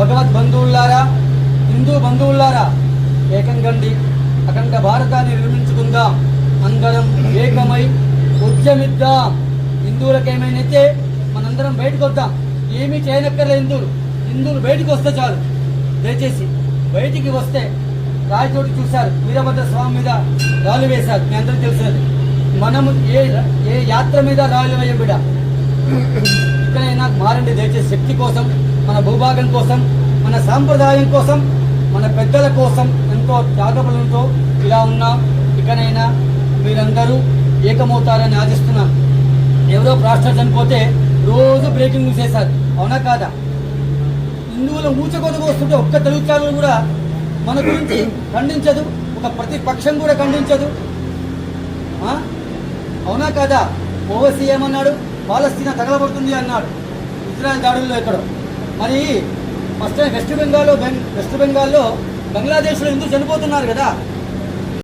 భగవద్ బంధువులారా, హిందూ బంధువులారా, ఏకంగండి, అఖండ భారతాన్ని నిర్మించుకుందాం. అందరం ఏకమై ఉద్యమిద్దాం. హిందువులకు ఏమైనా మనందరం బయటకు వద్దాం. ఏమీ చేయనక్కర్లే. హిందువులు బయటకు వస్తే చాలు. దయచేసి బయటికి వస్తే రాయచోటి చూశారు, వీరభద్ర స్వామి మీద రాళ్ళు వేశారు, మీ అందరూ తెలిసేది. మనము ఏ యాత్ర మీద రాళ్ళు వేయం బిడ్డ. ఇక్కడైనా మారండి దయచేసి. శక్తి కోసం, మన భూభాగం కోసం, మన సాంప్రదాయం కోసం, మన పెద్దల కోసం ఎంతో త్యాగబలంతో ఇలా ఉన్నాం. ఇకనైనా మీరందరూ ఏకమవుతారని ఆశిస్తున్నాం. ఎవరో ప్రాస్టర్ చనిపోతే రోజు బ్రేకింగ్ న్యూస్ చేశారు, అవునా కాదా? హిందువులు మూచకొదకు వస్తుంటే ఒక్క తెలుగు ఛానల్ కూడా మన గురించి ఖండించదు, ఒక ప్రతిపక్షం కూడా ఖండించదు, అవునా కాదా? ఓవైసీ ఏమన్నాడు? పాలస్తీనా తగలబడుతుంది అన్నాడు ఇజ్రాయెల్ దాడుల్లో. ఎక్కడో మరి ఫస్ట్ టైం వెస్ట్ బెంగాల్లో బంగ్లాదేశ్లో ఎందుకు చనిపోతున్నారు కదా.